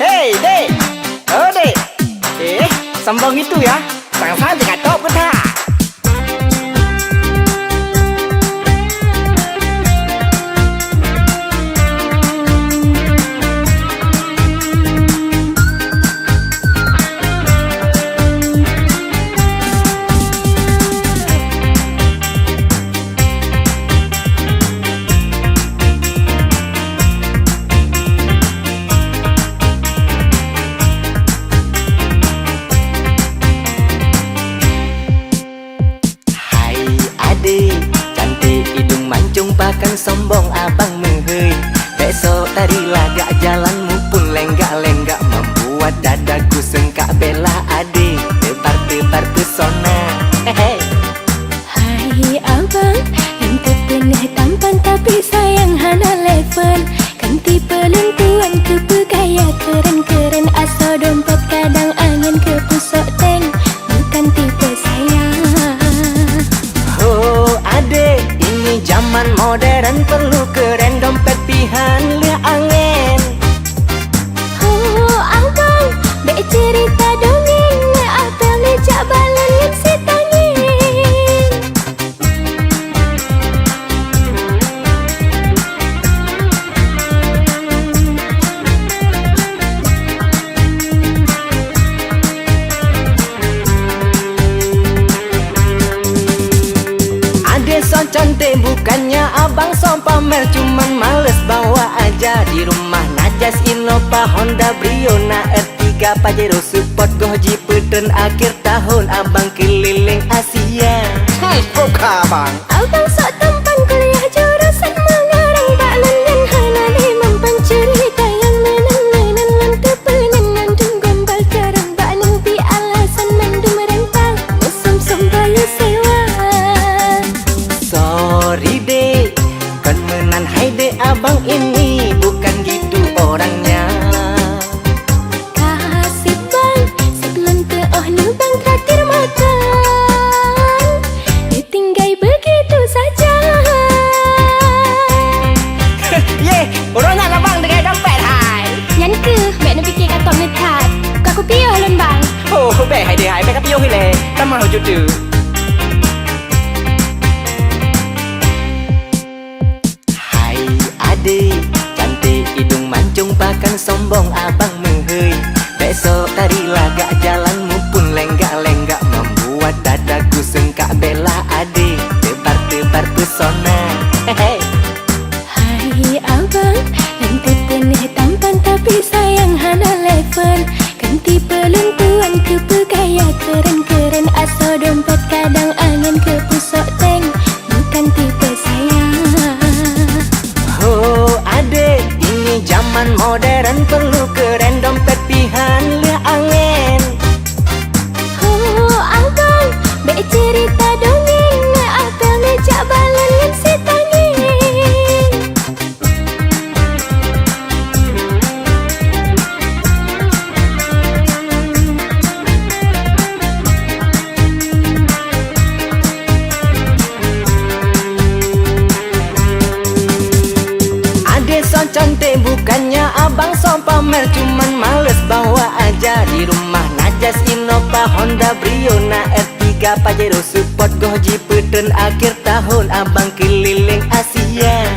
Hei, dek. Oh, dek. Sombong itu ya. Sang-sang jangan tok pun. Cantik hidung mancung pakan sombong abang menghei. Besok tadi lagak jalanmu pun lenggak-lenggak membuat dadaku sengkak bela ade. Tebar-tebar pesona. Hai abang, ente tengah tampan tapi sayang hana level. Kan tipe lentuan kepegaya keren-keren asal dompet kadang angin ke pusok tank. Bukan tipe sayang. Ini zaman modern perlu keren dompet pihan lia angin. Oh abang, bek cerita dongeng apel meja balon yang si tangin. So cantik bukannya abang so pamer, cuman males bawa aja. Di rumah najas Innova, Honda Brio, na R3 Pajero Support, Goji Peden akhir tahun abang keliling Asia. Poka abang. Abang sok tampan kuliah jurusan mengarang baklan dan hana limang pencerita yang menang-menang lantai penengan dung gombal karang baknan pi alasan mendum rentang usum-sum bayu sewa. Sorry dek, kan menan hai dek abang ini bukan gitu orangnya. Kasih bang, sebelum ke nu bang traktir makan, ditinggai begitu saja. Ye, orangnya lah bang dengan dompet hai. Nyan ke, mek nak fikir kata ngetat. Kau piyo halun bang. Oh, bek hai dek hai, bek kapiyo hile. Tamah ho judu. Cantik hidung mancung pakan sombong abang menghei. Besok tadi lagak jalanmu pun lenggak-lenggak membuat dadaku sengkak bela ade. Tebar-tebar pesona. Hai abang, ente tengah tampan tapi sayang hana level. Kan tipe lentuan kepegaya keren-keren asal dompet kadang angin ke pusok tank. Bukan tipe sayang. Ini zaman modern perlu keren dompet pihan lia angin. Oh abang, bek cerita dongeng apel meja balon yang si tangin. Cantik bukannya abang so pamer, cuman males bawa aja. Di rumah najas Innova, Honda Brio, na R3 Pajero Support, Goji Peden akhir tahun abang keliling Asia.